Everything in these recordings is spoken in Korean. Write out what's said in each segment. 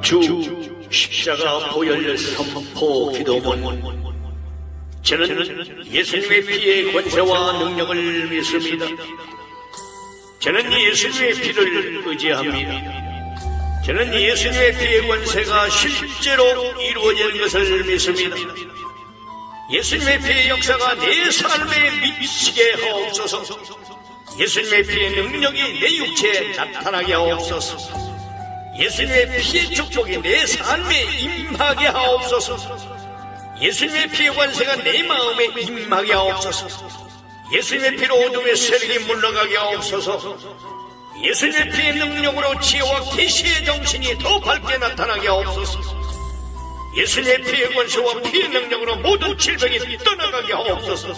주 십자가 보혈 선포 기도문. 저는 예수님의 피의 권세와 능력을 믿습니다. 저는 예수님의 피를 의지합니다. 저는 예수님의 피의 권세가 실제로 이루어지는 것을 믿습니다. 예수님의 피의 역사가 내 삶에 미치게 하옵소서. 예수님의 피의 능력이 내 육체에 나타나게 하옵소서. 예수님의 피의 축복이 내 삶에 임하게 하옵소서. 예수님의 피의 권세가 내 마음에 임하게 하옵소서. 예수님의 피로 어둠의 세력이 물러가게 하옵소서. 예수님의 피의 능력으로 지혜와 계시의 정신이 더 밝게 나타나게 하옵소서. 예수님의 피의 권세와 피의 능력으로 모든 질병이 떠나가게 하옵소서.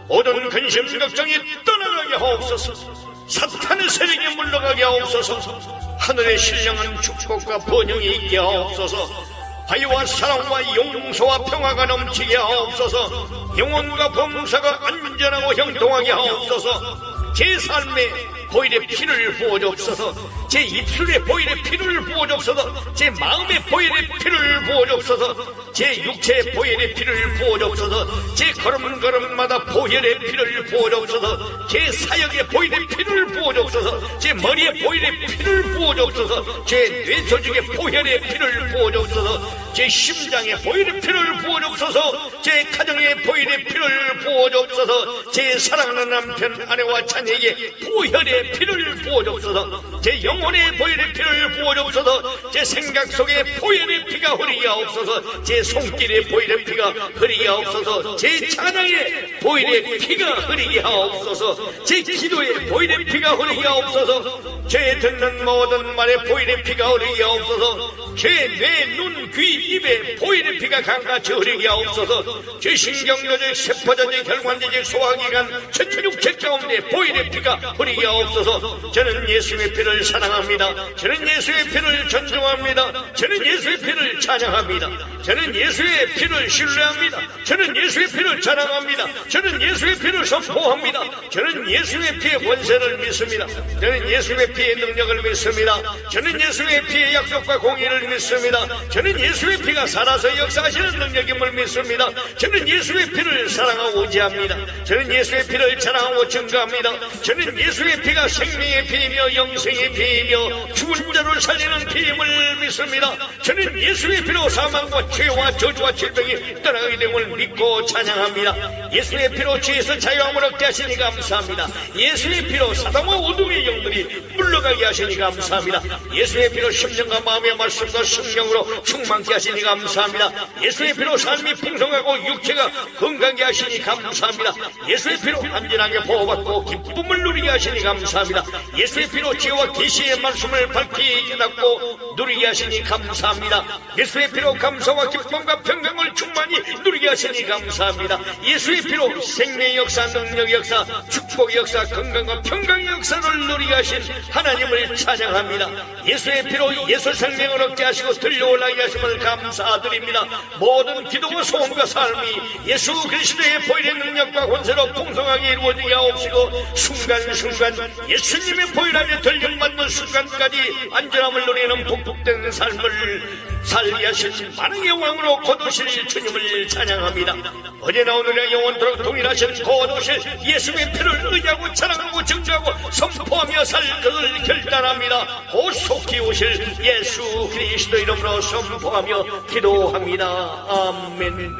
모든 근심 걱정이 떠나가게 하옵소서. 사탄의 세력이 물러가게 하옵소서. 하늘의 신령한 축복과 번영이 있게 하옵소서. 화해와 사랑과 용서와 평화가 넘치게 하옵소서. 영혼과 범사가 안전하고 형통하게 하옵소서. 제 삶에 보혈의 피를 부어주옵소서. 제 입술에 보혈의 피를 부어주옵소서. 제 마음에 보혈의 피를 부어주옵소서. 제 육체에 보혈의 피를 부어주옵소서. 제 걸음걸음마다 보혈의 피를 부어주옵소서. 제 사역에 보혈의 피를 부어주옵소서. 제 머리에 보혈의 피를 부어주옵소서. 제 뇌조직에 보혈의 피를 부어주옵소서. 제 심장에 보혈의 피를 부어주옵소서. 제 가정에 보혈의 피를 부어주옵소서. 제 사랑하는 남편 아내와 자녀에게 보혈의 피를 부어주옵소서. 제 영혼에 보혈의 피를 부어주옵소서. 제 생각 속에 보혈의 피가 흐르게 하옵소서. 제 손길에 보혈의 피가 흐르게 하옵소서. 제 찬양에 보혈의 피가 흐르게 하옵소서. 제 기도에 보혈의 피가 흐르게 하옵소서. 제 듣는 모든 말에 보혈의 피가 흐르게 하옵소서. 제 뇌, 눈, 귀, 입에 보혈의 피가 강같이 흐르게 하옵소서. 제 신경조직, 세포조직, 혈관조직, 소화기관 전 육체 가운데 보혈의 피가 흐르게 하옵소서. 저는 예수의 피를 사랑합니다. 저는 예수의 피를 존중합니다. 저는 예수의 피를 찬양합니다. 저는 예수의 피를 신뢰합니다. 저는 예수의 피를 자랑합니다. 저는 예수의 피를 선포합니다. 저는 예수의 피의 권세를 믿습니다. 저는 예수의 피의 능력을 믿습니다. 저는 예수의 피의 약속과 공의를 믿습니다. 저는 예수의 피가 살아서 역사하시는 능력임을 믿습니다. 저는 예수의 피를 사랑하고 의지합니다. 저는 예수의 피를 자랑하고 증거합니다. 저는 예수의 피가 생명의 피이며 영생의 피이며 죽은 자를 살리는 피임을 믿습니다. 저는 예수의 피로 사망과 죄와 저주와 질병이 떠나가게 됨을 믿고 찬양합니다. 예수의 피로 죄에서 자유함을 얻게 하시니 감사합니다. 예수의 피로 사단과 어둠의 영들이 물러가게 하시니 감사합니다. 예수의 피로 심령과 마음의 말씀과 성령으로 충만케 하시니 감사합니다. 예수의 피로 삶이 풍성하고 육체가 건강하게 하시니 감사합니다. 예수의 피로 안전하게 보호받고 기쁨을 누리게 하시니 감사합니다. 예수의 피로 지혜와 계시의 말씀을 밝히 깨닫고 누리게 하시니 감사합니다. 예수의 피로 감사와 기쁨과 평강을 충만히 누리게 하시니 감사합니다. 예수의 피로 생명의 역사, 능력의 역사, 축복의 역사, 건강과 평강의 역사를 누리게 하신 하나님을 찬양합니다. 예수의 피로 예수 생명을 얻게 하시고 들려올라게 하심을 감사드립니다. 모든 기도와 소원과 삶이 예수 그리스도의 보혈의 능력과 권세로 풍성하게 이루어지게 하옵시고 순간순간 예수님의 보혈 안에 들림받는 순간까지 안전함을 누리는 복된 삶을 살게 하신 만왕의 왕으로 거두실 주님을 찬양합니다. 어제나 오늘의 영원토록 동일하신 거두실 예수의 피를 의지하고 자랑하고 증거하고 선포하며 살 것을 결단합니다. 곧 속히 오실 예수 그리스도 이름으로 선포하며 기도합니다. 아멘.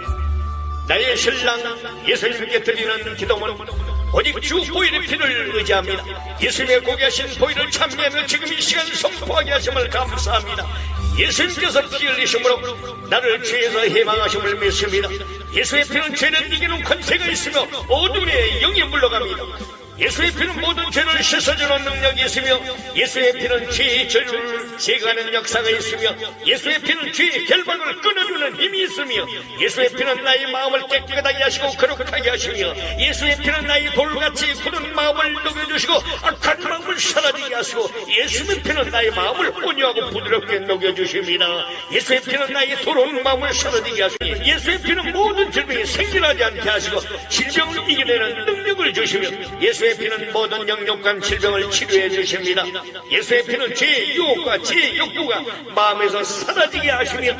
나의 신랑 예수님께 드리는 기도는 오직 주 보혈의 피를 의지합니다. 예수님의 고귀하신 보혈을 찬미하며 지금 이 시간 선포하게 하심을 감사합니다. 예수님께서 피 흘리심으로 나를 죄에서 해방하심을 믿습니다. 예수의 피는 죄를 이기는 권세가 있으며 어둠의 영이 물러갑니다. 예수의 피는 모든 죄를 씻어주는 능력이 있으며 예수의 피는 죄의 저주를 제거하는 역사가 있으며 예수의 피는 죄의 결박을 끊어주는 힘이 있으며 예수의 피는 나의 마음을 깨끗하게 하시고 거룩하게 하시며 예수의 피는 나의 돌같이 굳은 마음을 녹여주시고 악한 마음을 사라지게 하시고 예수의 피는 나의 마음을 온유하고 부드럽게 녹여주십니다. 예수의 피는 나의 더러운 마음을 사라지게 하시고 예수의 피는 모든 질병이 생겨나지 않게 하시고 질병을 이겨내는 능력을 주시며 예수의 예수의 피는 모든 영육간 질병을 치료해 주십니다. 예수의 피는 죄의 유혹과 죄의 욕구가 마음에서 사라지게 하시며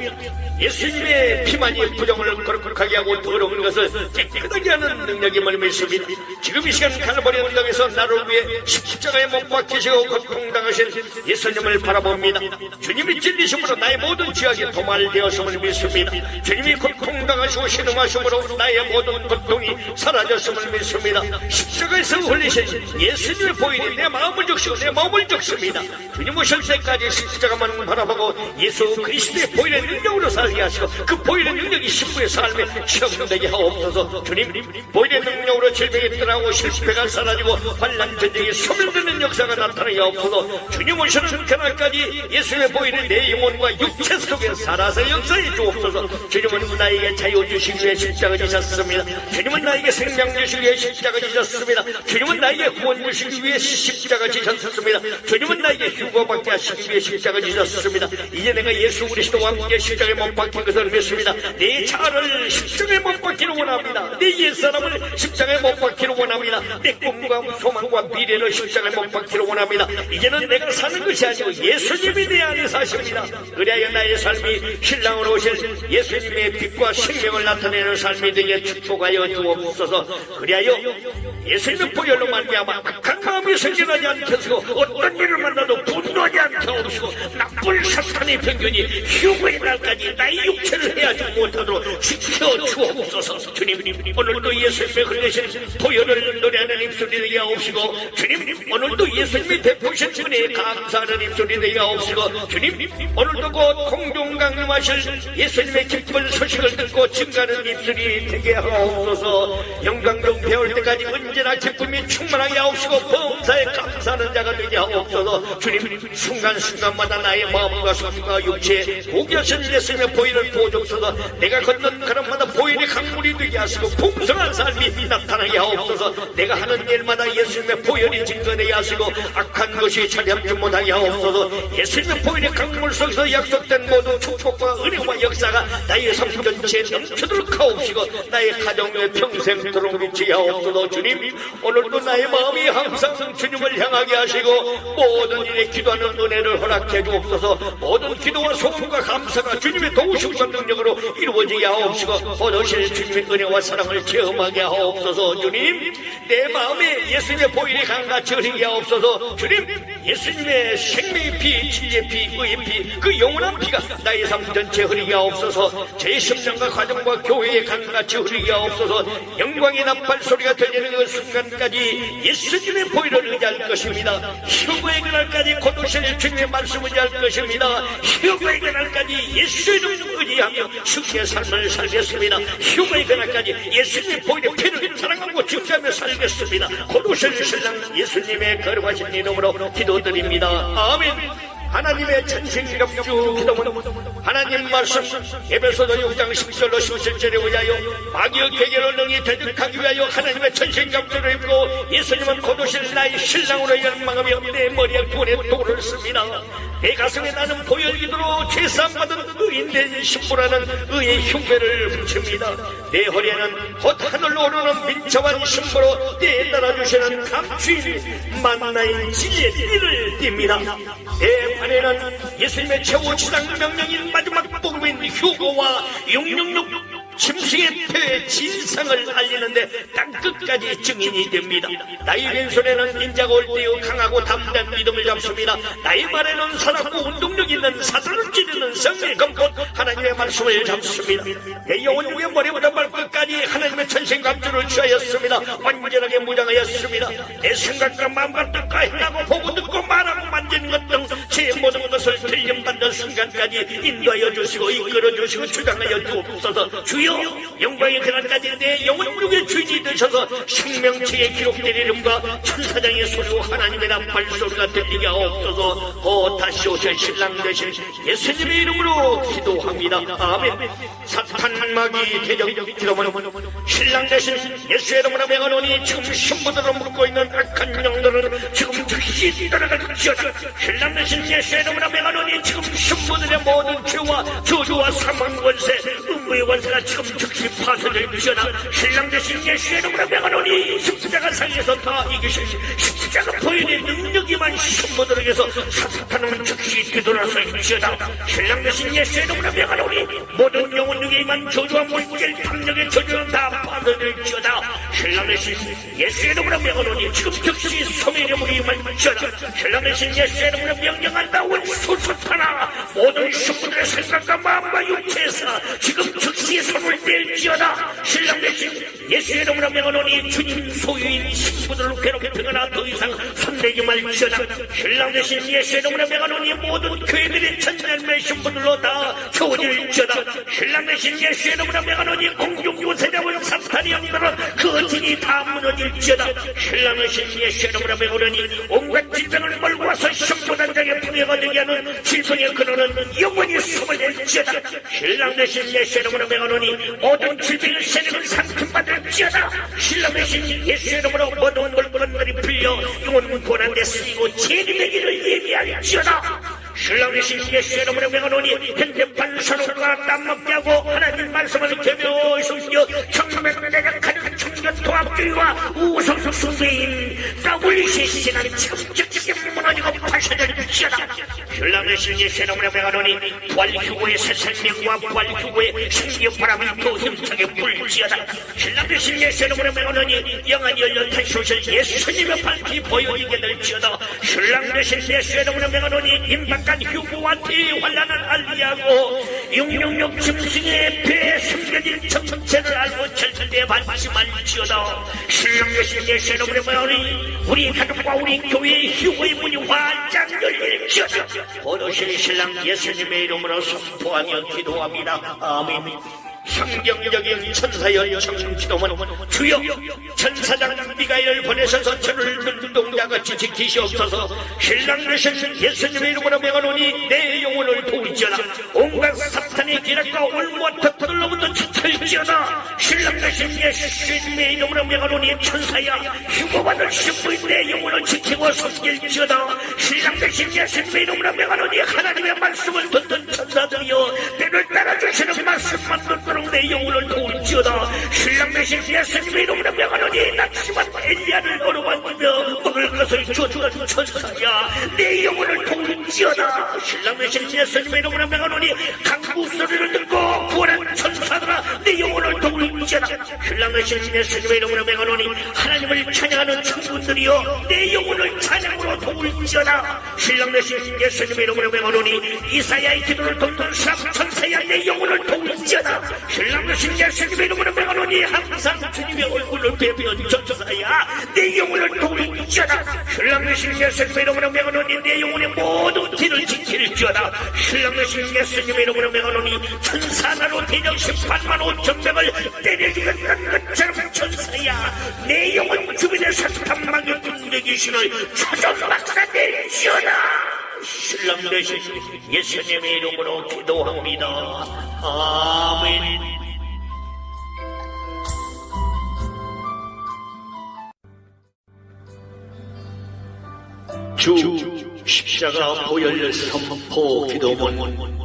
예수님의 피만이 부정을 거룩하게 하고 더러운 것을 깨끗하게 하는 능력임을 믿습니다. 지금 이 시간 갈보리 언덕에서 나를 위해 십자가에 못 박히시고 고통당하신 예수님을 바라봅니다. 주님이 찔리심으로 나의 모든 죄악이 도말되었음을 믿습니다. 주님이 고통당하시고 신음하심으로 나의 모든 고통이 사라졌음을 믿습니다. 십자가에서 흘리신 예수님의 보혈이 내 마음을 적시고 내 몸을 적습니다. 주님 오실 때까지 십자가만 바라보고 예수 그리스도의 보혈의 능력으로 살게 하시고 그 보혈의 능력이 신부의 삶에 체험되게 하옵소서. 주님, 보혈의 능력으로 질병이 떠나고 실패가 사라지고 환난 전쟁이 소멸되는 역사가 나타나게 하옵소서. 주님 오시는 그날까지 예수의 보혈이 내 영혼과 육체 속에 살아서 역사해 주옵소서. 주님은 나에게 자유 주시기 위해 십자가 지셨습니다. 주님은 나에게 생명 주시기 위해 십자가 지셨습니다. 주님은 나에게 구원 주시기 위해 십자가 지셨습니다. 주님은 나에게 휴거받게 하시기 위해 십자가 지셨습니다. 이제 내가 예수 그리스도와 함께 십자가에 못 박힌 것을 믿습니다. 내 자아를 십자가에 못 박기를 원합니다. 내 옛사람을 십자가에 못 박기를 원합니다. 내 꿈과 소망과 미래를 십자가에 못 박기를 원합니다. 이제는 내가 사는 것이 아니고 예수님이 내 안에 사십니다. 그래야 나의 삶이 신랑으로 오실 예수님의 빛과 생명을 나타내는 삶이 되게 축복하여 주옵소서. 그리하여 예수님의 보혈로 말미암아 악한 마음이 생겨나지 않게 하시고 어떤 일을 만나도 분노하지 않게 하시고 나쁜 사탄의 편견이 휴거의 날까지 나의 육체를 해하지 못하도록 지켜 주옵소서. 주님, 오늘도 예수님의 흘리신 보혈을 노래하는 입술이 되게 하옵시고 주님, 오늘도 예수님이 베푸신 은혜에 감사하는 입술이 되게 하옵시고 주님, 오늘도 곧 공중 강림하실 예수님의 기쁜 소식을 듣고 증가하는 입술이 되게 하옵소서. 영광중 배울 때까지 언제나 기쁨이 충만하게 하옵시고 범사에 감사하는 자가 되게 하옵소서. 주님, 순간순간마다 나의 마음과 손과 육체에 복이하신 예수님의 보혈을 부어주옵소서. 내가 걷는 걸음마다 보혈의 강물이 되게 하시고 풍성한 삶이 나타나게 하옵소서. 내가 하는 일마다 예수님의 보혈이 증거되게 하시고 악한 것이 차지하지 못하게 하옵소서. 예수님의 보혈의 강물 속에서 약속된 모든 축복과 은혜와 역사가 나의 삶 전체에 넘치도록 하옵시고 나의 가정에 평생토록 미치게 하옵소서. 주님, 오늘도 나의 마음이 항상 주님을 향하게 하시고 모든 일에 기도하는 은혜를 허락해 주옵소서. 모든 기도와 소통과 감사가 주님의 도우심과 능력으로 이루어지게 하옵시고 얻으실 주님의 은혜와 사랑을 체험하게 하옵소서. 주님, 내 마음에 예수님의 보혈이 강같이 흐르게 하옵소서. 주님, 예수님의 생명의 피, 진리의 피, 의의 피, 그 영원한 피가 나의 삶 전체에 흐르게 하옵소서. 제 심령과 가정과 교회에 강같이 흐르게 하옵소서. 영광의 나팔 소리가 들리는 그 순간까지 예수님의 보혈을 의지할 것입니다. 휴거의 그날까지 곧 오실 주님의 말씀을 의지할 것입니다. 휴거의 그날까지 예수의 이름을 의지하며 숙의 삶을 살겠습니다. 휴거의 그날까지 예수님의 보혈의 피를 사랑하고 증거하며 살겠습니다. 곧 오실 신랑 예수님의 거룩하신 이름으로 기도드립니다. 아멘. 하나님의 천신갑주 기도문 하나님 말씀 에베소서 6장 10절로 17절에 의하여 마귀의 계계를 능히 대적하기 위하여 하나님의 천신갑주를 입고 예수님은 곧 오실 나의 신랑으로 열망하며 내 머리에 구원의 도를 씁니다. 내 가슴에 나는 보혈기도로 죄사함받은 의인된 신부라는 의의 흉배를 붙입니다. 내 허리에는 곧 하늘로 오르는 민첩한 신부로 내 따라주시는 감추인 만나인 진리의 띠를 띱니다. 내 발에는 예수님의 최후 지상 명령인 마지막 복음인 휴거와 666 짐승의 폐의 진상을 알리는데 땅끝까지 증인이 됩니다. 나의 왼손에는 인자가 올 때의 강하고 담대한 믿음을 잡습니다. 나의 말에는 살았고 운동력 있는 사탄을 찌르는 성의 검꽃 하나님의 말씀을 잡습니다. 내 영혼 위에 머리부터 발끝까지 하나님의 천신갑주를 취하였습니다. 완전하게 무장하였습니다. 내 생각과 마음과 뜻과 행하고 보고 듣고 말하고 만지는 것 등 제 모든 것을 들림받는 순간까지 인도하여 주시고 이끌어 주시고 주장하여 주옵소서. 주여, 영광의 그날까지 내 영혼육의 주인이 되셔서 생명책에 기록된 이름과 천사장의 소리와 하나님의 나팔 소리가 들리게 하옵소서. 다시 오실 신랑 되신 예수님의 이름으로 기도합니다. 아멘. 사탄 마귀 대적 기도문 신랑 되신 예수의 이름으로 명하노니 지금 신부들로 묶고 있는 악한 영들은 지금 즉시 떠나갈지어다. 신랑 되신 예수의 이름으로 명하노니 지금 신부들의 모든 죄와 저주와 사망 권세 공중부의 원세가 지금 즉시 파손될지어다. 신랑 대신 예수의 이름으로 명하노니 십자가 상에서 다 이기신 십자가 보혈의 능력이만 신부들에게서 사탄은 즉시 뒤돌아설지어다. 신랑 대신 예수의 이름으로 명하노니 모든 영혼 중에 임한 저주와 물질 탐욕의 저주는 다 파손될지어다. 신랑 대신 예수의 이름으로 명하노니 지금 즉시 소멸의 물이 임할지어다. 신랑 대신 예수의 이름으로 명령한다. 원수수타나 모든 신부들의 생각과 마음과 육체에서 지금 즉시 손을 뗄지어다. 신랑 대신 예수의 이름으로 명하노니 주님 소유인 신부들을 괴롭히거나 더 이상 손대지 말지어다. 신랑 대신 예수의 이름으로 명하노니 모든 교회들의 천년매 신부들로 다 채워질지어다. 신랑 대신 예수의 이름으로 명하노니 공중요새자와 사탄의 영들은 그 진이 다 무너질지어다. 신랑 대신 예수의 이름으로 명하노니 온갖 질병을 몰고 와서 신부단장의 분해가 되게 하는 질병의 근원은 영원히 숨을 낼지어다. 신랑 대신 예수의 이름으로 명하노니 모든 질병의 세력을 상품받을지어다. 신랑 대신 예수의 이름으로 모든 물건들이 풀려 영혼 고난에 쓰이고 재림되기를 예비할지어다. 신랑 대신 예수의 이름으로 명하노니 현대판 서로가 땀먹게 하고 하나님 말씀을 개묘히 숨겨 청명대적하는 청년통합주의와 우성숭배인 WCC는 지금 즉시 무너지고 파쇄될지어다. 신랑 대신 예수의 이름으로 명하노니 부활휴고의 새 생명과 부활휴고의 생기바람이 더 힘차게 불지어다. 신랑 대신 예수의 이름으로 명하노니 영안이 열려 다시 오실 예수님의 발길이 보여지게 될지어다. 신랑 대신 예수의 이름으로 명하노니 임박한 휴고와 대환란을 알리하고 666 짐승의 배에 숨겨진 정체를 알고 절대 반심할지어다. 신랑 대신 예수의 이름으로 명하노니 우리 가족과 우리 교회의 휴고의 문이 활짝 열릴지어다. 오르신 신랑 예수님의 이름으로 선포하며 기도합니다. 아멘. 성경적인 천사의 청기도문 주여 천사장 미가엘을 보내셔서 저를 눈동자같이 지키시옵소서. 신랑 되신 예수님의 이름으로 명하노니 내 영혼을 도우지어다. 온갖 사탄의 기락과 올무와 덕들로부터 지킬지어다. 신랑 되신 예수님의 이름으로 명하노니 천사야 휴고받을 신부인 내 영혼을 지키고 섬길지어다. 신랑 되신 예수님의 이름으로 명하노니 하나님의 말씀을 듣는 천사들이여 때를 따라주시는 말씀만 듣도록 내 영혼을 도울지어다. 신랑 대신 예수님의 이름으로 명하노니 낙심한 엘리야를 어루만지며 먹을 것을 주어주는 천사야 내 영혼을 도울지어다. 신랑 대신 예수님의 이름으로 명하노니 강구 소리를 듣고 구원한 천사들아 내 영혼을 도울지어다. 신랑 대신 예수님의 이름으로 명하노니 하나님을 찬양하는 천군들이여 내 영혼을 찬양으로 도울지어다. 신랑 대신 예수님의 이름으로 명하노니 이사야의 기도를 돕는 사람 천사야 내 영혼을 도울지어다. 신랑 대신 예수님의 이름으로 명하노니 항상 주님의 얼굴을 뵈면 천사야 내 영혼을 도울지어다. 신랑 대신 예수님의 이름으로 명하노니 내 영혼의 모든 길을 지킬지어다. 신랑 대신 예수님의 이름으로 명하노니 천사나로 대적 18만 5천 명을 때려 죽였던 것처럼 천사야 내 영혼 주변의 사탄막의 군대 귀신을 찾아막사낼지어다. 신랑 대신 예수님의 이름으로 기도합니다. 아멘. 주 십자가 보혈 선포 기도문.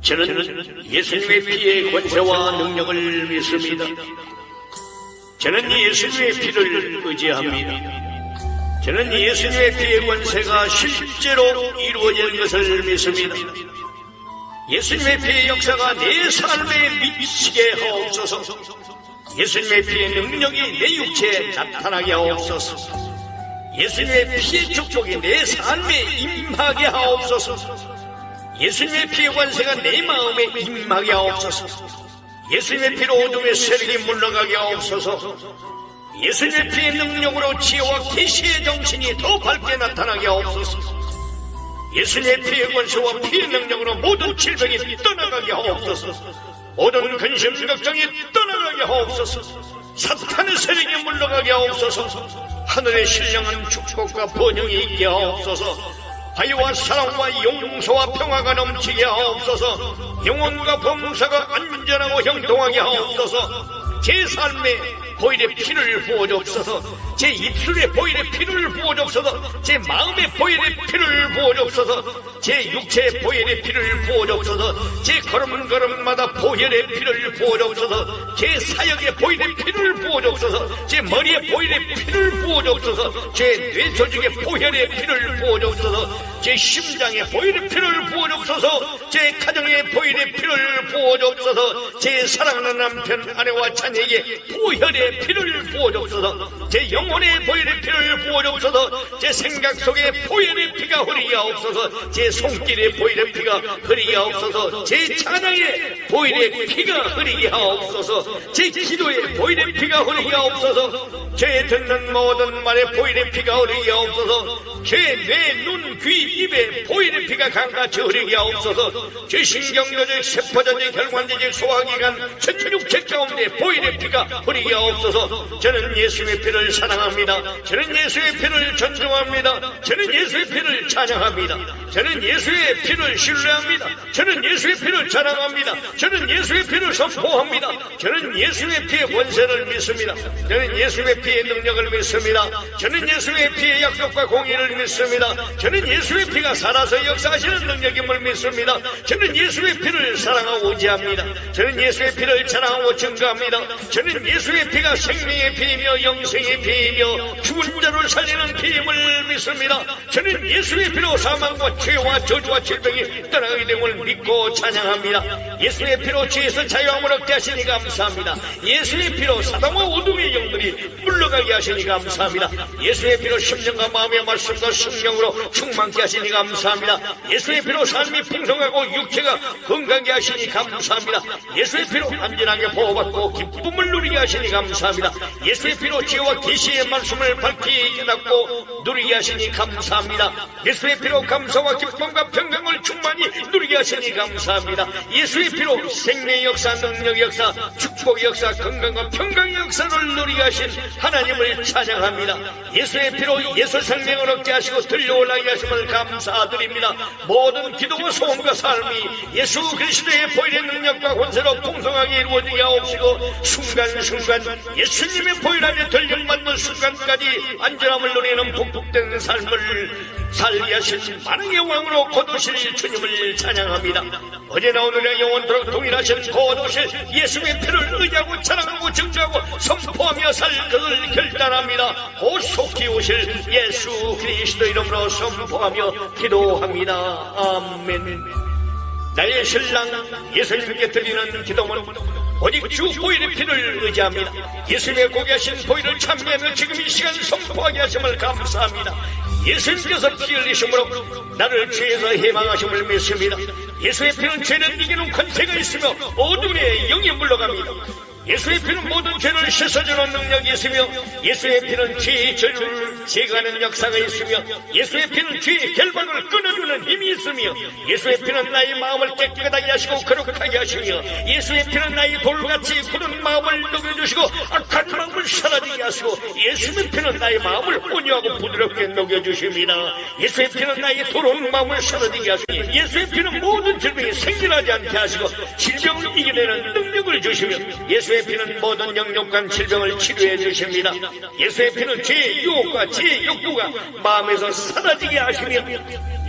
저는 예수님의 피의 권세와 능력을 믿습니다. 저는 예수님의 피를 의지합니다. 저는 예수님의 피의 권세가 실제로 이루어진 것을 믿습니다. 예수님의 피의 역사가 내 삶에 미치게 하옵소서. 예수님의 피의 능력이 내 육체에 나타나게 하옵소서. 예수님의 피의 축복이 내 삶에 임하게 하옵소서. 예수님의 피의 권세가 내 마음에 임하게 하옵소서. 예수님의 피로 어둠의 세력이 물러가게 하옵소서. 예수님의 피의 능력으로 지혜와 계시의 정신이 더 밝게 나타나게 하옵소서. 예수님의 피의 권세와 피의 능력으로 모든 질병이 떠나가게 하옵소서. 모든 근심 걱정이 떠나가게 하옵소서. 사탄의 세력이 물러가게 하옵소서. 하늘의 신령한 축복과 번영이 있게 하옵소서. 화해와 사랑과 용서와 평화가 넘치게 하옵소서. 영혼과 범사가 안전하고 형통하게 하옵소서. 제 삶에 보혈의 피를 부어주옵소서. 제 입술에 보혈의 피를 부어주옵소서. 제 마음에 보혈의 피를 부어주옵소서. 제 육체에 보혈의 피를 부어주옵소서. 제 걸음걸음마다 보혈의 피를 부어주옵소서. 제 사역에 보혈의 피를 부어주옵소서. 제 머리에 보혈의 피를 부어주옵소서. 제 뇌조직에 보혈의 피를 부어주옵소서. 제 심장에 보혈의 피를 부어주옵소서. 제 가정에 보혈의 피를 부어주옵소서. 제 사랑하는 남편 아내와 자녀에게 보혈의 피를 부어주옵소서. 제 영혼에 보혈의 피를 부어주옵소서. 제 생각 속에 보혈의 피가 흐르기하옵소서. 제 손길에 보혈의 피가 흐르기하옵소서. 제 찬양에 보혈의 피가 흐르기하옵소서. 제 기도에 보혈의 피가 흐르기하옵소서. 제 듣는 모든 말에 보혈의 피가 흐르기하옵소서. 제 뇌, 눈, 귀, 입에 보혈의 피가 강같이 흐르기하옵소서. 제 신경조직, 세포조직, 혈관조직, 소화기관, 전육체 가운데 보혈의 피가 흐르기하옵소서. 저는 예수의 피를 사랑합니다. 저는 예수의 피를 존중합니다. 저는 예수의 피를 찬양합니다. 저는 예수의 피를 신뢰합니다. 저는 예수의 피를 자랑합니다. 저는 예수의 피를 선포합니다. 저는 예수의 피의 권세를 믿습니다. 저는 예수의 피의 능력을 믿습니다. 저는 예수의 피의 약속과 공의를 믿습니다. 저는 예수의 피가 살아서 역사하시는 능력임을 믿습니다. 저는 예수의 피를 사랑하고 의지합니다. 저는 예수의 피를 자랑하고 증거합니다. 저는 예수의 피가 생명의 피이며 영생의 피이며 죽은 자를 살리는 피임을 믿습니다. 저는 예수의 피로 사망과 죄와 저주와 질병이 떠나가게 됨을 믿고 찬양합니다. 예수의 피로 죄에서 자유함을 얻게 하시니 감사합니다. 예수의 피로 사단과 어둠의 영들이 물러가게 하시니 감사합니다. 예수의 피로 심령과 마음의 말씀과 성령으로 충만케 하시니 감사합니다. 예수의 피로 삶이 풍성하고 육체가 건강하게 하시니 감사합니다. 예수의 피로 안전하게 보호받고 기쁨을 누리게 하시니 감사합니다. 예수의 피로 지혜와 계시의 말씀을 밝히 깨닫고 누리게 하시니 감사합니다. 예수의 피로 감사와 기쁨과 평강을 충만히 누리게 하시니 감사합니다. 예수의 피로 생명의 역사, 능력의 역사, 축복의 역사, 건강과 평강의 역사를 누리게 하신 하나님을 찬양합니다. 예수의 피로 예수 생명을 얻게 하시고 들려올라게 하심을 감사드립니다. 모든 기도와 소원과 삶이 예수 그리스도의 보혈의 능력과 권세로 풍성하게 이루어지게 하옵시고 순간순간 예수님의 보혈 안에 들림받는 순간까지 안전함을 누리는 복된 삶을 살게 하신 만왕의 왕으로 거두실 주님을 찬양합니다. 어제나 오늘의 영원토록 동일하신 거두실 예수의 피를 의지하고 자랑하고 증거하고 선포하며 살 것을 결단합니다. 곧 속히 오실 예수 그리스도 이름으로 선포하며 기도합니다. 아멘. 나의 신랑 예수님께 드리는 기도는 오직 주 보혈의 피를 의지합니다. 예수님의 고귀하신 보혈을 참여하며 지금 이 시간 선포하게 하심을 감사합니다. 예수님께서 피 흘리심으로 나를 죄에서 해방하심을 믿습니다. 예수의 피는 죄를 이기는 권세가 있으며 어둠의 영이 물러갑니다. 예수의 피는 모든 죄를 씻어주는 능력이 있으며 예수의 피는 죄의 저주를 제거하는 역사가 있으며 예수의 피는 죄의 결박을 끊어주는 힘이 있으며 예수의 피는 나의 마음을 깨끗하게 하시고 거룩하게 하시며 예수의 피는 나의 돌같이 굳은 마음을 녹여주시고 악한 마음을 사라지게 하시고 예수의 피는 나의 마음을 온유하고 부드럽게 녹여주십니다. 예수의 피는 나의 더러운 마음을 사라지게 하시니 예수의 피는 모든 질병이 생겨나지 않게 하시고 질병을 이겨내는 능력을 주시며 예수의 피는 모든 영역간 질병을 치료해 주십니다. 예수의 피는 죄의 유혹과 죄의 욕구가 마음에서 사라지게 하시며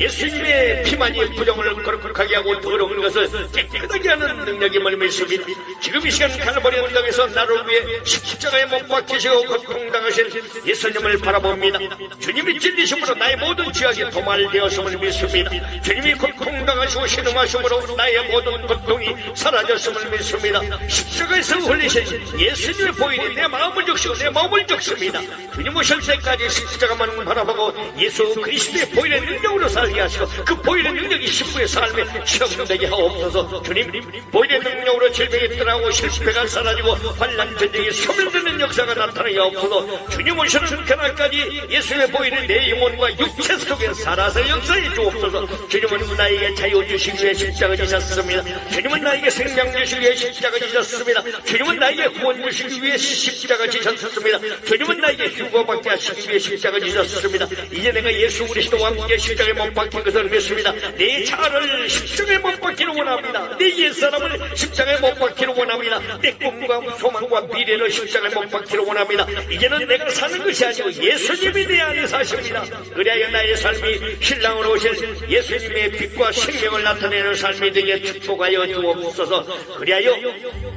예수님의 피만이 부정을 거룩하게 하고 더러운 것을 깨끗하게 하는 능력임을 믿습니다. 지금 이 시간 갈보리 언덕에서 나를 위해 십자가에 못 박히시고 고통당하신 예수님을 바라봅니다. 주님이 찔리심으로 나의 모든 죄악이 도말되었음을 믿습니다. 주님이 고통당하시고 신음하심으로 나의 모든 고통이 사라졌음을 믿습니다. 십자가에서 흘리신 예수님의 보혈이 내 마음을 적시고 내 마음을 적습니다. 주님 오실 때까지 십자가만 바라보고 예수 그리스도의 보혈의 능력으로 살게 하시고 그 보혈의 능력이 신부의 삶에 체험되게 하옵소서. 주님, 보혈의 능력으로 질병이 떠나고 실패가 사라지고 환난 전쟁이 소멸되는 역사가 나타나게 하옵소서. 주님 오시는 그날까지 예수의 보혈이 내 영혼과 육체 속에 살아서 역사해 주옵소서. 주님은 나에게 자유 주시기 위해 십자가 지셨습니다. 주님은 나에게 생명 주시기 위해 십자가 지셨습니다. 주님은 나에게 구원 주시기 위해 십자가 지셨습니다. 주님은 나에게 휴거받게 하시기 위해 십자가 지셨습니다. 이제 내가 예수 그리스도와 함께 십자가에 못 박힌 것을 믿습니다. 내 자아를 십자가에 못 박히는 원합니다. 내 옛사람을 십자가에 못 박히는 원합니다. 내 꿈과 소망과 미래를 십자가에 못 박히는 원합니다. 이제는 내가 사는 것이 아니고 예수님이 내 안에 사십니다. 그래야 나의 삶이 신랑으로 오신 예수님의 빛과 생명을 나타내는 삶이 되게 축복하여 주옵소서. 그리하여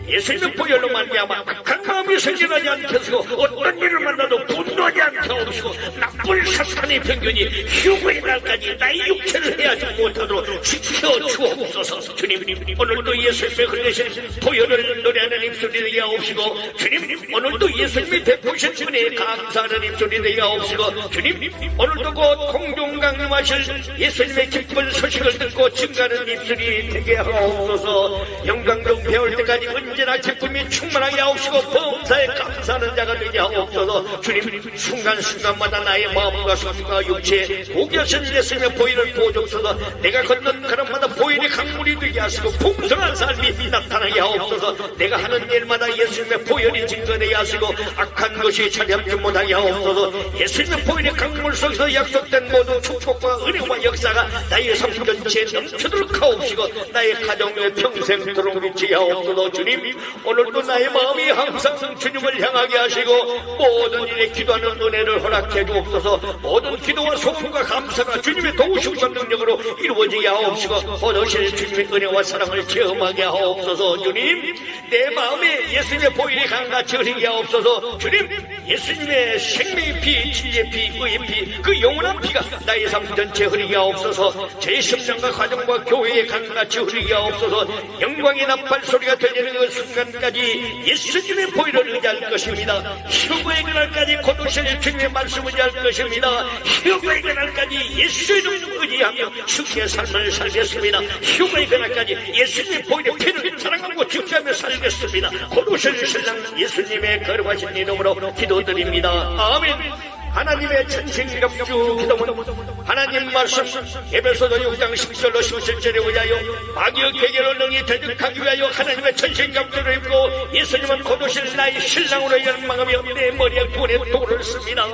예수님의 보혈로 말미암아 악한 마음이 생겨나지 않게 하시고 어떤 일을 만나도 분노하지 않게 하시고 나쁜 사탄의 편견이 휴거의 날까지 나의 육체를 해하지 못하도록 지켜주옵소서. 주님, 오늘도 예수님의 흘리신 보혈을 노래하는 입술이 되게 하옵시고, 주님, 오늘도 예수님이 베푸신 은혜에 감사하는 입술이 되게 하옵시고, 주님, 오늘도 곧 공중 강림하실 예수님의 기쁜 소식을 듣고 증가하는 입술이 되게 하옵소서. 영광 좀 배울 때까지 언제나 기쁨이 충만하게 하옵시고 범사에 감사하는 자가 되게 하옵소서. 주님, 순간순간마다 나의 마음과 손과 육체에 복여신 예수님의 보혈을 부어주옵소서. 내가 걷는 걸음마다 보혈의 강물이 되게 하시고 풍성한 삶이 나타나게 하옵소서. 내가 하는 일마다 예수님의 보혈이 증거되게 하시고 악한 것이 차지하지 못하게 하옵소서. 예수님의 보혈의 강물 속에서 약속된 모든 축복과 은혜와 역사가 나의 삶 전체에 넘치도록 하옵시고 나의 가정에 평생 들어오게 하옵소서. 주님, 오늘도 나의 마음이 항상 주님을 향하게 하시고 모든 일에 기도하는 은혜를 허락해 주옵소서. 모든 기도와 소원과 감사가 주님의 도우심과 능력으로 이루어지게 하옵시고 얻으실 주님의 은혜와 사랑을 체험하게 하옵소서. 주님, 내 마음에 예수님의 보혈이 강같이 흐르게 하옵소서. 주님, 예수님의 생명의 피, 진리의 피, 의의 피, 그 영원한 피가 나의 삶 전체에 흐르게 하옵소서. 제 심령과 가정과 교회에 강같이 흐르게 하옵소서. 영광의 나팔 소리가 들리는 그 순간까지 예수님의 보혈을 의지할 것입니다. 휴거의 그날까지 곧 오실 주님의 말씀을 의지할 것입니다. 휴거의 그날까지 예수의 이름을 의지하며 주의 삶을 살겠습니다. 휴거의 그날까지 예수님의 보혈의 피를 사랑하고 지키하며 살겠습니다. 곧 오실 신랑 예수님의 거룩하신 이름으로 기도드립니다. 아멘. 하나님의 천신갑주 기도문 하나님 말씀 에베소서 6장 10절로 17절에 의하여 마귀의 계계를 능히 대적하기 위하여 하나님의 천신갑주를 입고 예수님은 곧 오실 나의 신랑으로 열망하며 내 머리에 구원의 도를 씁니다.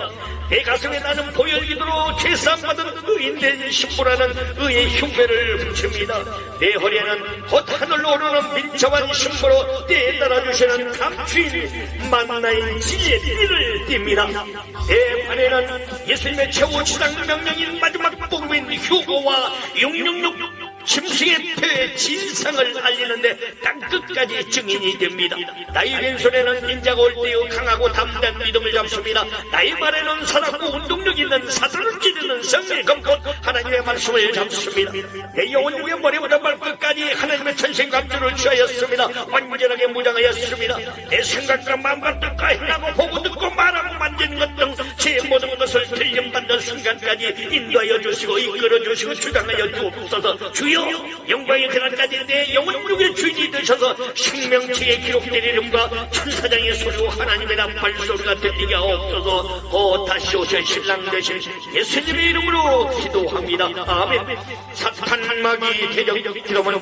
내 가슴에 나는 보혈 기도로 죄사함받은 의인된 신부라는 의의 흉배를 붙입니다. 내 허리에는 곧 하늘로 오르는 민첩한 신부로 때에 따라주시는 감추인 만나의 진리의 띠를 띱니다. 내 발에는 예수님의 최후 지상 명령인 마지막 복음인 휴거와 666 짐승의 폐의 진상을 알리는데 땅끝까지 증인이 됩니다. 나의 왼손에는 인자가 올 때의 강하고 담대한 믿음을 잡습니다. 나의 말에는 살았고 운동력 있는 사단을 찌르는 성의 검꽃 하나님의 말씀을 잡습니다. 내 영혼 위에 머리보다 발끝까지 하나님의 천신감주를 취하였습니다. 완전하게 무장하였습니다. 내 생각과 마음과 뜻과 행하고 보고 듣고 말하고 만지는 것 등 제 모든 것을 들림받는 순간까지 인도하여 주시고 이끌어 주시고 주장하여 주옵소서. 주여, 영광의 그날까지 내 영혼 육의 주인이 되셔서 생명책에 기록된 이름과 천사장의 소리와 하나님의 나팔 소리가 들리게 하옵소서. 곧 다시 오실 신랑 되신 예수님의 이름으로 기도합니다. 아멘. 사탄 마귀 대적 기도문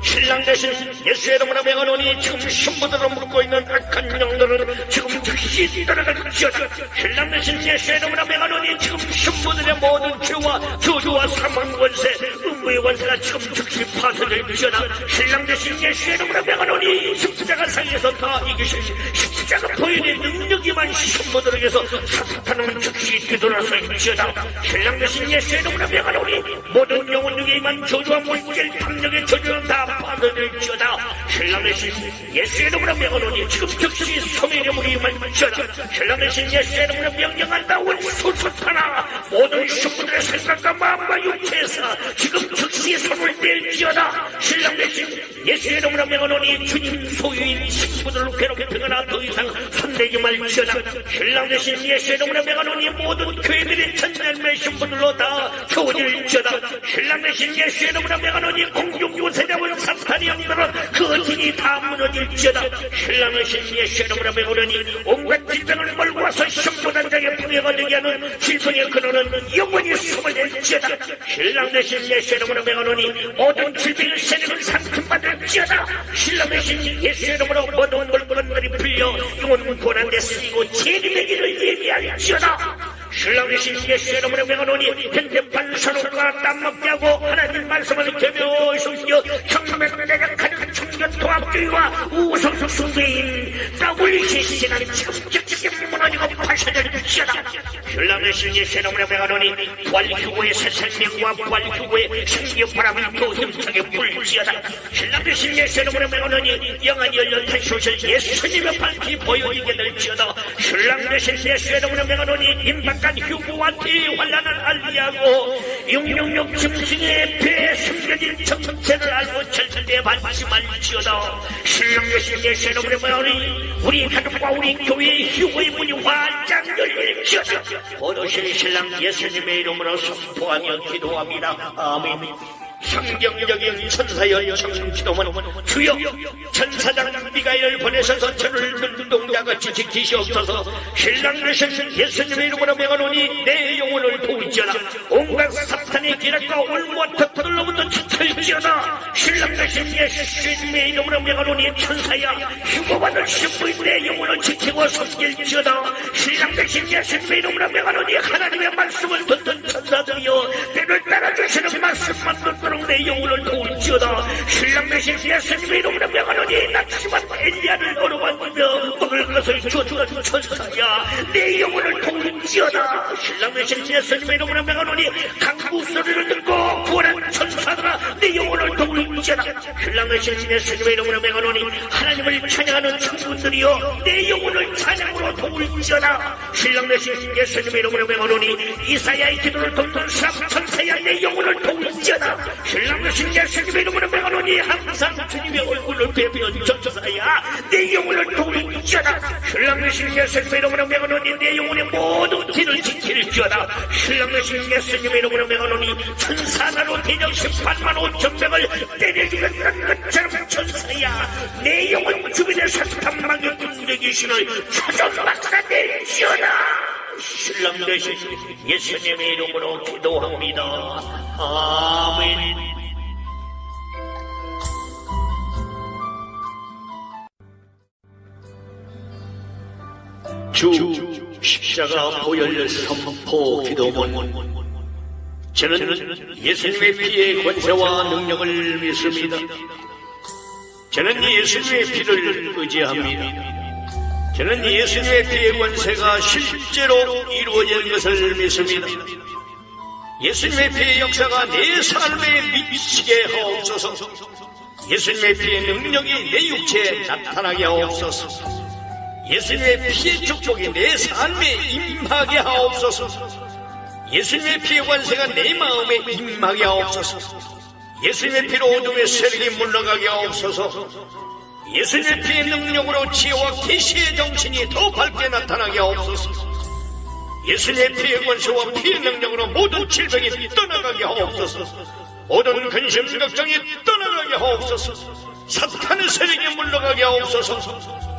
신랑 되신 예수의 이름으로 명하노니 지금 신부들을 묶고 있는 악한 영들은 지금 즉시 떠나갈지어다. 신랑 되신 예수의 이름으로 명하노니 지금 신부들의 모든 죄와 저주와 사망 권세 음부의 권세가 지금 즉시 파쇄될지어다. 신랑 되신 예수의 이름으로 명하노니 십자가 상에서 다 이기신 십자가 보혈의 능력이만 신부들에게서 사탄은 즉시 뒤돌아설지어다. 신랑 되신 예수의 이름으로 명하노니 모든 영혼 중에 임한 저주와 물질 탐욕의 저주는 다 파쇄될지어다. 신랑 되신 예수의 이름으로 명하노니 지금 즉시 소멸의 물이 임할지어다. 신랑 되신 예수의 이름으로 명령한다. 원수사탄아, 모든 신부들의 생각과 마음과 육체에서 지금 즉시 손을 뗄지어다. 신랑 되신 예수의 이름으로 명하노니 주님 소유인 신부들을 괴롭히거나 더 이상 손대지 말지어다. 신랑 되신 예수의 이름으로 명하노니 모든 교회들의 천년의 신부들로 다 채워질지어다. 신랑 되신 예수의 이름으로 명하노니 공중 요새자원 사탄이 영들은 그 진이 다 무너질지어다. 신랑 되신 예수의 이름으로 명하노니 온갖 질병을 몰고 와서 신부단장의 분해가 되게 하는 질병의 근원은 영원히 숨어낼지어다. 신랑 되신 예수의 이름으로 명하노니 모든 질병의 세력을 삼킴받을지어다. 신랑의 신 예수의 이름으로 모든 물건들이 풀려 영혼 고난에 쓰이고 재림의 길을 예비할지어다. 신랑의 신 예수의 이름으로 명하노니 편협한 선언과 땀 먹게 하고 하나님 말씀을 개묘히 숨겨 경맥대적하는 청년 통합주의와 우성 숭배인 더블 실시간 지금적지게 무너지고 파쇄될지어다. 신랑의 신 예수의 이름으로 명하노니 부활휴고의 새 생명과 부활휴고의 생기바람이 또 힘차게 불지어다. 신랑의 신 예수의 이름으로 명하노니 영안이 열려 다시 오실 예수님의 밝히 보여지게 될지어다. 신랑의 신 예수의 이름으로 명하노니 임박한 휴고와 대환란을 알리하고 666 짐승의 배에 숨겨진 정체를 알고 절대 반심할지어다. 신랑의 신 예수의 이름으로 명하노니 우리 가족과 우리 교회의 휴고의 문이 활짝 열릴지어다. 오도신 신랑 예수님의 이름으로 선포하며 기도합니다. 아멘. 성경적인 천사여 청기도문 주여 천사장 미가엘 보내셔서 저를 눈동자같이 지키시옵소서. 신랑 되신 예수님의 이름으로 명하노니 내 영혼을 도우지어다. 온갖 사탄의 기락과 올무와 덕들로부터 지킬지어다. 신랑 되신 예수님의 이름으로 명하노니 천사야 휴고받을 신부인 내 영혼을 지키고 섬길지어다. 신랑 되신 예수님의 이름으로 명하노니 하나님의 말씀을 듣는 천사들이여 때를 따라주시는 말씀만 듣도록 내 영혼을 도울지어다. 신랑 되신 예수님의 이름으로 명하노니 낙심한 엘리야를 걸어봤으며 먹을 것을 주었던 천사야 내 영혼을 도울지어다. 신랑 되신 예수님의 이름으로 명하노니 강구 소리를 듣고 구원한 천사들아 내 영혼을 도울지어다. 신랑 되신 예수님의 이름으로 명하노니 하나님을 찬양하는 천군들이여 내 영혼을 찬양으로 도울지어다. 신랑 되신 예수님의 이름으로 명하노니 이사야의 기도를 돕는 천사야 내 영혼을 도울지어다. 신랑 되신 예수님의 이름으로 명하노니 항상 주님의 얼굴을 뵈면 천사야 내 영혼을 도울지어다. 신랑 되신 예수님의 이름으로 명하노니 내 영혼의 모든 길을 지킬지어다. 신랑 되신 예수님의 이름으로 명하노니 천사나로 대적 18만 5천 명을 때려주겠다는 것처럼 천사야 내 영혼 주변의 사탄망의 군대 귀신을 찾아막아낼지어다. 신랑 되신 예수님의 이름으로 기도합니다. 아멘. 주 십자가 보혈 선포 기도문. 저는 예수님의 피의 권세와 능력을 믿습니다. 저는 예수님의 피를 의지합니다. 저는 예수님의 피의 권세가 실제로 이루어진 것을 믿습니다. 예수님의 피의 역사가 내 삶에 미치게 하옵소서. 예수님의 피의 능력이 내 육체에 나타나게 하옵소서. 예수님의 피의 축복이 내 삶에 임하게 하옵소서. 예수님의 피의 권세가 내 마음에 임하게 하옵소서. 예수님의 피로 어둠의 세력이 물러가게 하옵소서. 예수님의 피의 능력으로 지혜와 계시의 정신이 더 밝게 나타나게 하옵소서. 예수님의 피의 권세와 피의 능력으로 모든 질병이 떠나가게 하옵소서. 모든 근심 걱정이 떠나가게 하옵소서. 사탄의 세력이 물러가게 하옵소서.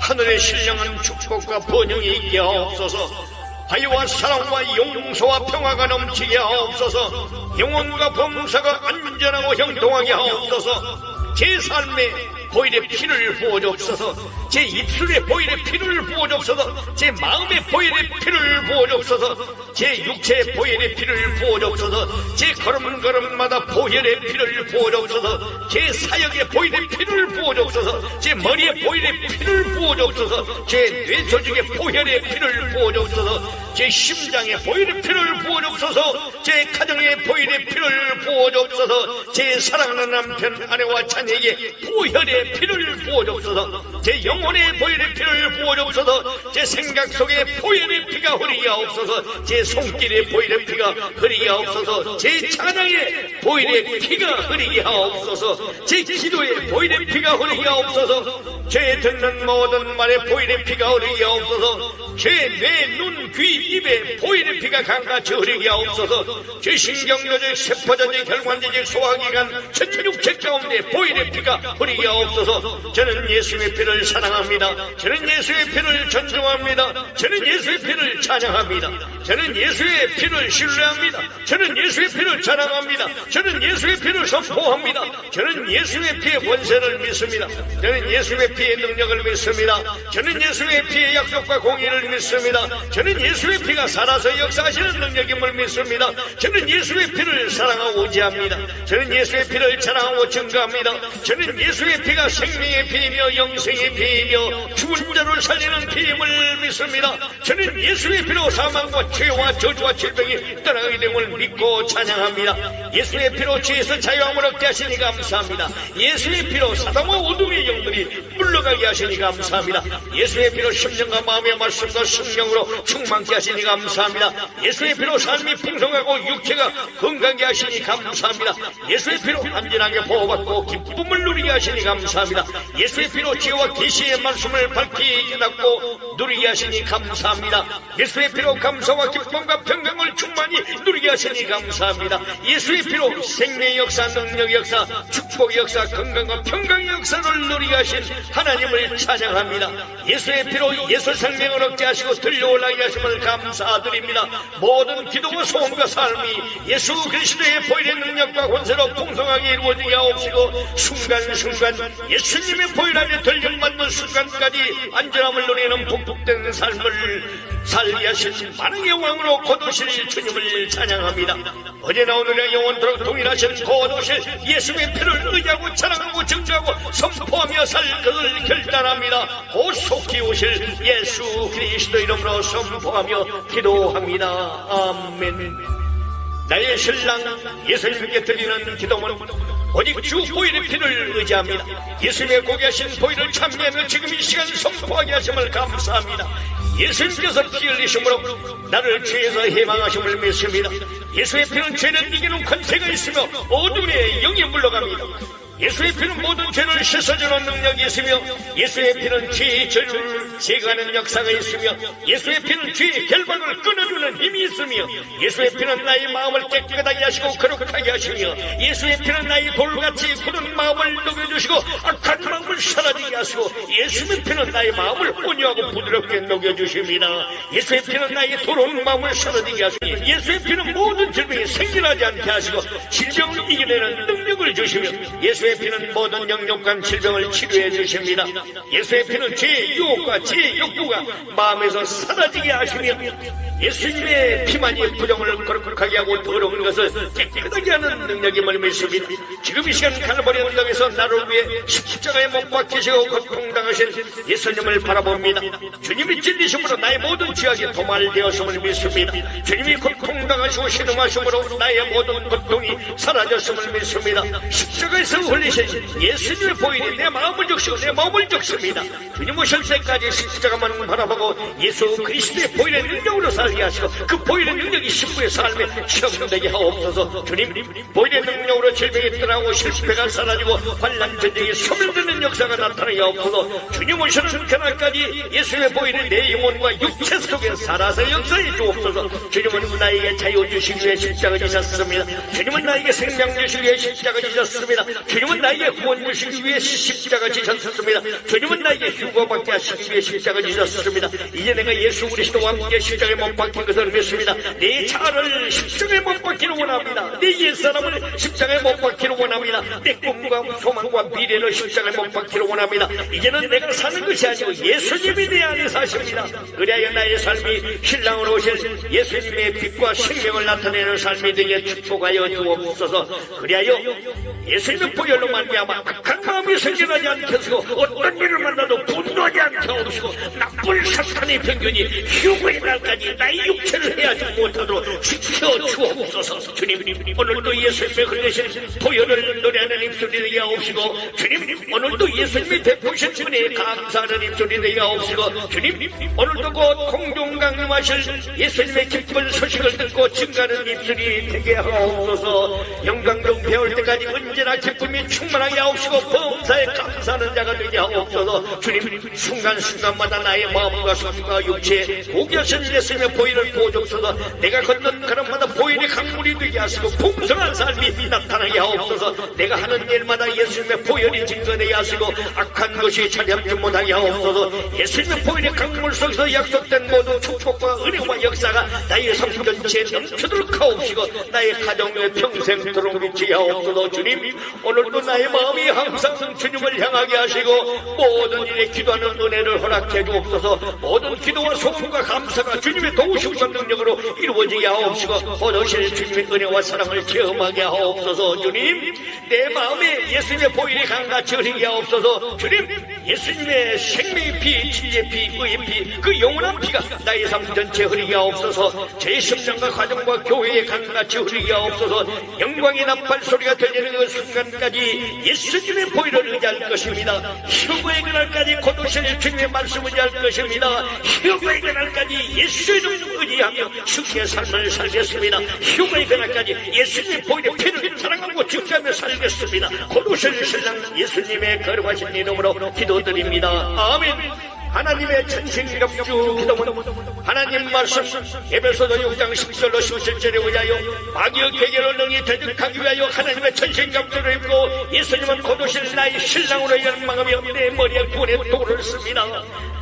하늘의 신령한 축복과 번영이 있게 하옵소서. 화해와 사랑과 용서와 평화가 넘치게 하옵소서. 영혼과 범사가 안전하고 형통하게 하옵소서. 제 삶에 보혈의 피를 부어주옵소서. 제 입술에 보혈의 피를 부어주옵소서. 제 마음에 보혈의 피를 부어주옵소서. 제 육체에 보혈의 피를 부어주옵소서. 제 걸음걸음마다 보혈의 피를 부어주옵소서. 제 사역에 보혈의 피를 부어주옵소서. 제 머리에 보혈의 피를 부어주옵소서. 제 뇌조직에 보혈의 피를 부어주옵소서. 제 심장에 보혈의 피를 부어주옵소서. 제 가정에 보혈의 피를 부어주옵소서. 제 사랑하는 남편 아내와 자녀에게 보혈의 피를 부어주옵소서. 제 영혼에 보혈의 피를 부어주옵소서. 제 생각 속에 보혈의 피가 흐르게 하옵소서. 제 손길에 보혈의 피가 흐르게 하옵소서. 제 찬양에 보혈의 피가 흐르게 하옵소서. 제 기도에 보혈의 피가 흐르게 하옵소서. 제 듣는 모든 말에 보혈의 피가 흐르게 하옵소서. 제 뇌, 눈, 귀, 입에 보혈의 피가 강같이 흐르게 하옵소서. 제 신경조직, 세포조직, 혈관조직, 소화기관, 전육체 가운데 보혈의 피가 흐르게 하옵소서. 저는 예수님의 피를 사랑 사랑합니다. 저는 예수의 피를 존중합니다. 저는 예수의 피를 찬양합니다. 저는 예수의 피를 신뢰합니다. 저는 예수의 피를 자랑합니다. 저는 예수의 피를 선포합니다. 저는 예수의 피의 권세를 믿습니다. 저는 예수의 피의 능력을 믿습니다. 저는 예수의 피의 약속과 공의를 믿습니다. 저는 예수의 피가 살아서 역사하시는 능력임을 믿습니다. 저는 예수의 피를 사랑하고 의지합니다. 저는 예수의 피를 자랑하고 증거합니다. 저는 예수의 피가 생명의 피이며 영생의 피이며 죽은 자를 살리는 피임을 믿습니다. 저는 예수의 피로 사망과 죄와 저주와 질병이 떠나가게 됨을 믿고 찬양합니다. 예수의 피로 죄에서 자유함을 얻게 하시니 감사합니다. 예수의 피로 사단과 어둠의 영들이 물러가게 하시니 감사합니다. 예수의 피로 심령과 마음의 말씀과 성령으로 충만케 하시니 감사합니다. 예수의 피로 삶이 풍성하고 육체가 건강하게 하시니 감사합니다. 예수의 피로 안전하게 보호받고 기쁨을 누리게 하시니 감사합니다. 예수의 피로 지혜와 계시의 말씀을 밝히 깨닫고 누리게 하시니 감사합니다. 예수의 피로 감사와 기쁨과 평강을 충만히 누리게 하시니 감사합니다. 예수의 피로 생명의 역사, 능력의 역사, 축복의 역사, 건강과 평강의 역사를 누리게 하신 하나님을 찬양합니다. 예수의 피로 예수 생명을 얻게 하시고 들려올라게 하심을 감사드립니다. 모든 기도와 소원과 삶이 예수 그리스도의 보혈의 능력과 권세로 풍성하게 이루어지게 하옵시고 순간순간 예수님의 보혈 안에 들림받는 순간까지 안전함을 누리는 복된 삶을 살게 하신 만왕의 왕으로 거두실 주님을 찬양합니다. 어제나 오늘의 영원토록 동일하신 거두실 예수의 피를 의지하고 자랑하고 증거하고 선포하며 살 것을 결단합니다. 곧 속히 오실 예수 그리스도 이름으로 선포하며 기도합니다. 아멘. 나의 신랑 예수님께 드리는 기도는 오직 주 보혈의 피를 의지합니다. 예수님의 고귀하신 보혈을 참여하며 지금 이 시간 선포하게 하심을 감사합니다. 예수님께서 피 흘리심으로 나를 죄에서 해방하심을 믿습니다. 예수의 피는 죄를 이기는 권세가 있으며 어둠의 영이 물러갑니다. 예수의 피는 모든 죄를 씻어주는 능력이 있으며 예수의 피는 죄의 저주를 제거하는 역사가 있으며 예수의 피는 죄의 결박을 끊어주는 힘이 있으며 예수의 피는 나의 마음을 깨끗하게 하시고 거룩하게 하시며 예수의 피는 나의 돌같이 굳은 마음을 녹여주시고 악한 마음을 사라지게 하시고 예수의 피는 나의 마음을 온유하고 부드럽게 녹여주십니다. 예수의 피는 나의 더러운 마음을 사라지게 하시니 예수의 피는 모든 질병이 생겨나지 않게 하시고 질병을 이겨내는 능력을 주시며 예수의 피는 모든 영육간 질병을 치료해 주십니다. 예수의 피는 죄의 유혹과 죄의 욕구가 마음에서 사라지게 하시며 예수님의 피만이 부정을 거룩하게 하고 더러운 것을 깨끗하게 하는 능력임을 믿습니다. 지금 이 시간 갈보리 언덕에서 나를 위해 십자가에 못 박히시고 고통당하신 예수님을 바라봅니다. 주님이 찔리심으로 나의 모든 죄악이 도말되었음을 믿습니다. 주님이 고통당하시고 신음하심으로 나의 모든 고통이 사라졌음을 믿습니다. 십자가에서 흘리신 예수님의 보혈이 내 마음을 적시고 내 마음을 적습니다. 주님 오실 때까지 십자가만 바라보고 예수 그리스도의 보혈의 능력으로 살게 하시고 그 보혈의 능력이 신부의 삶에 체험되게 하옵소서. 주님, 보혈의 능력으로 질병이 떠나고 실패가 사라지고 환난 전쟁이 소멸되는 역사가 나타나게 하옵소서. 주님 오시는 그날까지 예수의 보혈이 내 영혼과 육체 속에 살아서 역사해 주옵소서. 주님은 나에게 자유 주시기 위해 십자가 지셨습니다. 주님은 나에게 생명 주시기 위해 십자가 지셨습니다. 주님은 나에게 구원 주시기 위해 십자가 지셨습니다. 주님은 나에게 휴거받게 하시기 위해 십자가 지셨습니다. 이제 내가 예수 그리스도와 함께 십자가에 못 박힌 것을 믿습니다. 내 자아를 십자가에 못 박기를 원합니다. 내 옛사람을 십자가에 못 박기를 원합니다. 내 꿈과 소망과 미래를 십자가에 못 박기를 원합니다. 이제는 내가 사는 것이 아니고 예수님이 내 안에 사십니다. 그리하여 나의 삶이 신랑으로 오실 예수님의 빛과 생명을 나타내는 삶이 되게 축복하여 주옵소서. 그리하여 예수님의 보혈로 말미암아 악한 마음이 생겨나지 않게 하시고 어떤 일을 만나도 분노하지 않게 하시고 나쁜 사탄의 병균이 휴거의 날까지 나의 육체를 해하지 못하도록 지켜주옵소서. 주님, 오늘도 예수님의 흘리신 보혈을 노래하는 입술이 되게 하옵시고 주님, 오늘도 예수님이 베푸신 은혜에 감사하는 입술이 되게 하옵시고 주님, 오늘도 곧 공중 강림하실 예수님의 기쁜 소식을 듣고 증가하는 입술이 되게 하옵소서. 영광동 배울 때까지 언제나 기쁨이 충만하게 하옵시고 범사에 감사하는 자가 되게 하옵소서. 주님, 순간순간마다 나의 마음과 손과 육체에 고귀하신 예수님의 보혈을 부어주옵소서. 내가 걷는 가는 그날마다 보혈의 강물이 되게 하시고 풍성한 삶이 나타나게 하옵소서. 내가 하는 일마다 예수님의 보혈이 증거되게 하시고 악한 것이 자리하지 못하게 하옵소서. 예수님의 보혈의 강물 속에서 약속된 모든 축복과 은혜와 역사가 나의 삶 전체에 넘쳐도록 하옵시고 나의 가정에 평생 들어오게 하옵소서. 주님, 오늘도 나의 마음이 항상 주님을 향하게 하시고 모든 일에 기도하는 은혜를 허락해 주옵소서. 모든 기도와 소원과 감사가 주님의 도우심과 능력으로 이루어지게 하옵시고 오늘 주님의 은혜와 사랑을 체험하게 하옵소서. 주님, 내 마음에 예수님의 보혈이 강같이 흐르게 하옵소서. 주님, 예수님의 생명의 피, 진리의 피, 의의 피, 그 영원한 피가 나의 삶 전체에 흐르게 하옵소서. 제 심령과 가정과 교회에 강같이 흐르게 하옵소서. 영광의 나팔 소리가 들리는 그 순간까지 예수님의 보혈을 의지할 것입니다. 휴거의 그날까지 곧 오실 주님의 말씀을 의지할 것입니다. 휴거의 그날까지 예수의 이름을 의지하며 숙의 삶을 살겠습니다. 휴거의 그날까지 예수님의 보혈의 피를 사랑하고 증거하며 살겠습니다. 곧 오실 신랑 예수님의 거룩하신 이름으로 기도드립니다. 아멘. 하나님의 천신갑주 기도문 하나님 말씀 에베소서 6장 10절로 17절에 의하여 악의 계계를 능히 대적하기 위하여 하나님의 천신갑주를 입고 예수님은 곧 오실 나의 신랑으로 열망하며 내 머리에 구원의 도를 씁니다.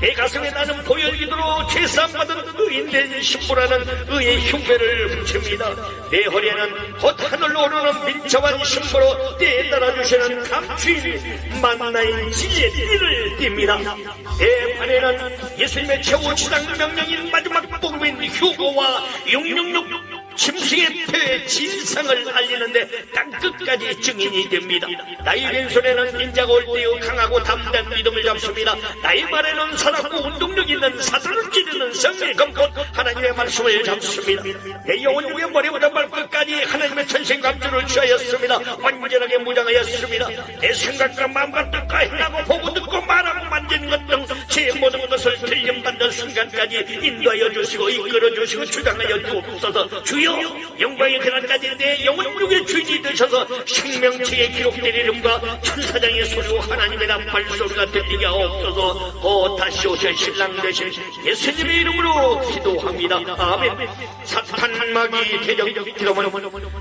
내 가슴에 나는 보혈기도로 제사받은 의인된 신부라는 의의 흉배를 붙입니다. 내 허리에는 곧 하늘로 오르는 민첩한 신부로 때에 따라주시는 감추인 만나인 진리의 띠를 띱니다. 내 발에는 예수님의 최후 지상 명령인 마지막 복음인 휴거와 666 짐승의 폐의 진상을 알리는데 땅끝까지 증인이 됩니다. 나의 왼손에는 인자가 올 때의 강하고 담대한 믿음을 잡습니다. 나의 발에는 살았고 운동력 있는 사단을 찌르는 성의 검꽃 하나님의 말씀을 잡습니다. 내 영혼 위에 머리부터 발끝까지 하나님의 천신감주를 취하였습니다. 완전하게 무장하였습니다. 내 생각과 마음과 뜻과 행하고 보고 듣고 말하고 만지는 것 등 제 모든 것을 들림받는 순간까지 인도하여 주시고 이끌어 주시고 주장하여 주옵소서. 주여, 영광의 그날까지 내 영혼 육의 주인이 되셔서 생명체에 기록된 이름과 천사장의 소리로 하나님의 나팔 소리가 들리게 하옵소서. 다시 오실 신랑 되신 예수님의 이름으로 기도합니다. 아멘. 사탄 마귀 대적 기도문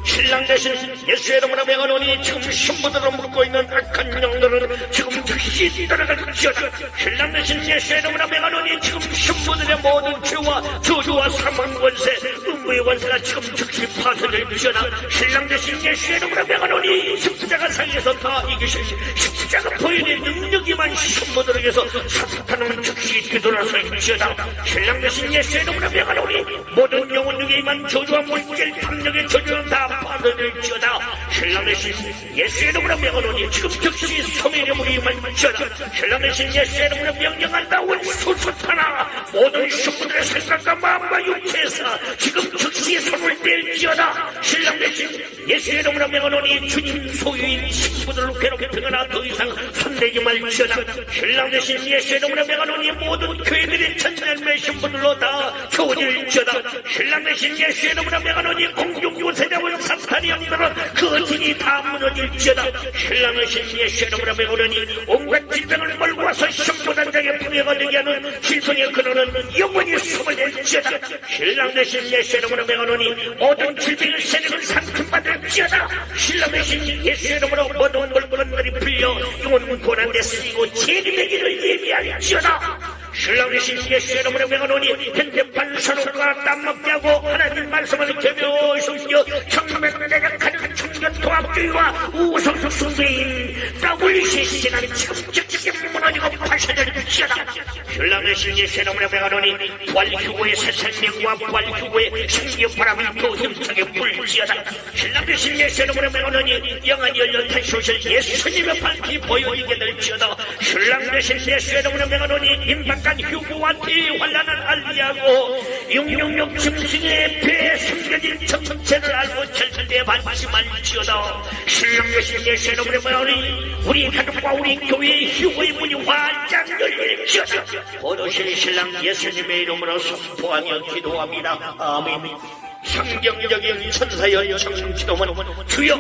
신랑 되신 예수의 이름으로 명하노니 지금 신부들을 묶고 있는 악한 영들은 지금 즉시 떠나갈지어다. 신랑 되신 예수의 이름으로 명하노니 지금 신부들의 모든 죄와 저주와 사망 권세 음부의 권세가 지금 즉시 파손될지어다. 신랑 되신 예수의 이름으로 명하노니 십자가 상에서 다 이기실 십자가 보혈의 능력이만 신부들에게서 사탄은 즉시 뒤돌아설지어다. 신랑 되신 예수의 이름으로 명하노니 모든 영혼 중에 임한 저주와 물질 탐욕의 저주는 다 파손될지어다. 신랑 되신 예수의 이름으로 명하노니 지금 즉시 소멸의 물이 임할지어다. 신랑 되신 예수의 이름으로 명령한다. 원수수타나 모든 신부들의 생각과 마음과 육체에서 지금 즉시 손을 뗄지어다. 신랑 되신 예수의 이름으로 명하노니 주님 소유인 신부들을 괴롭히거나 더 이상 손대지 말지어다. 신랑 되신 예수의 이름으로 명하노니 모든 교회들의 천년의 신부들로 다 채워질지어다. 신랑 되신 예수의 이름으로 명하노니 공중 요새자원 사탄이 영들은 그 진이 다 무너질지어다. 신랑 되신 예수의 이름으로 명하노니 온갖 질병을 몰고 와서 신부단장의 분해가 되게 하는 질병의 근원은 영원히 숨을 낼지어다. 신랑 되신 예수의 이름으로 명하노니 모든 질병을 세력을 상품받을지어다. 신랑 되신 예수의 이름으로 모든 물건들이 풀려 영혼 고난에 쓰이고 재림되기를 예비할지어다. 신랑 되신 예수의 이름으로 명하노니 현대판 선호가 땀먹게 하고 하나님 말씀을 개묘 숨겨 청명을 대적하는 청년통합주의와 우성 숭배인 더블리시 시간이 지금 즉시 무너지고 파쇄될지어다. 신랑 되신 예수의 이름으로 명하노니 부활휴고의 새 생명과 부활휴고의 생기의 바람이 더 힘차게 불지어다. 신랑 되신 예수의 이름으로 명하노니 영안이 열려 다시 오실 예수님의 발피 보여지게 될지어다. 신랑 되신 예수의 이름으로 명하노니 임박한 휴고와 대환란을 알리하고 666 짐승의 배에 숨겨진 정체를 알고 절대 반심할지어다. 신랑 되신 예수의 이름으로 명하노니 우리 가족과 우리 교회의 휴고의 문이 활짝 열릴지어다. 곧 오실 신랑 예수님의 이름으로 선포하며 기도합니다. 아멘. 창경적인 천사여 청기도문 주여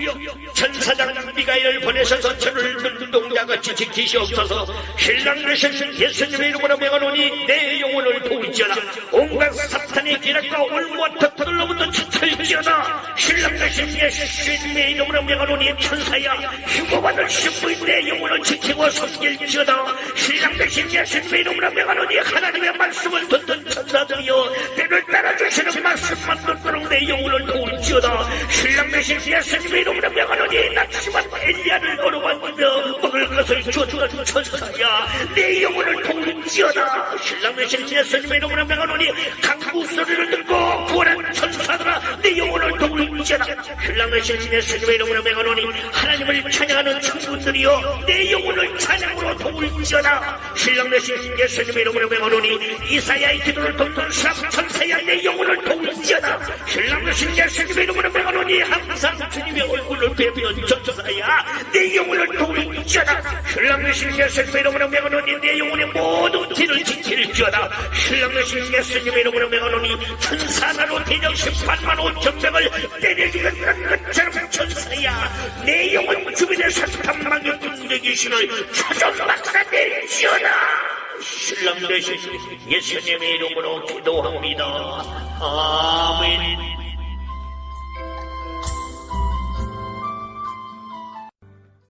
천사장 미가엘을 보내셔서 저를 눈동자같이 지키시옵소서. 신랑 되신 예수님의 이름으로 명하노니 내 영혼을 도울지어다. 온갖 사탄의 기락과 올무와 덕들로부터 지킬지어다. 신랑 되신 예수님의 이름으로 명하노니 천사야 휴거받을 신부인 내 영혼을 지키고 섬길지어다. 신랑 되신 예수님의 이름으로 명하노니 하나님의 말씀을 듣는 천사들이여 때를 따라주시는 말씀만 듣도록 내 영혼을 도울지어다. 신랑 되신 예수님의 이름으로 명하노니 낙심한 엘리야를 어루만지며 먹을 것을 주었던 천사야 내 영혼을 도울지어다. 신랑 되신 예수님의 이름으로 명하노니 강구 소리를 듣고 구원한 천사들아 내 영혼을 도울지어다. 신랑 되신 예수님의 이름으로 명하노니 하나님을 찬양하는 천군들이여 내 영혼을 찬양으로 도울지어다. 신랑 되신 예수님의 이름으로 명하노니 이사야의 기도를 돕는 천사야 내 영혼을 도울지어다. 신랑 되신 예수님의 이름으로 명하노니 항상 주님의 얼굴을 뵈면 천사야 내 영혼을 도울지어다. 신랑 되신 예수님의 이름으로 명하노니 내 영혼의 모든 길을 지킬지어다. 신랑 되신 예수님의 이름으로 명하노니 천사나로 대적 18만 5천 명을 때려주겠다는 것처럼 천사야 내 영혼 주변의 사탄망의 군대 신을 찾아막사낼지어다. 신랑 되신 예수님의 이름으로 기도합니다. 아멘.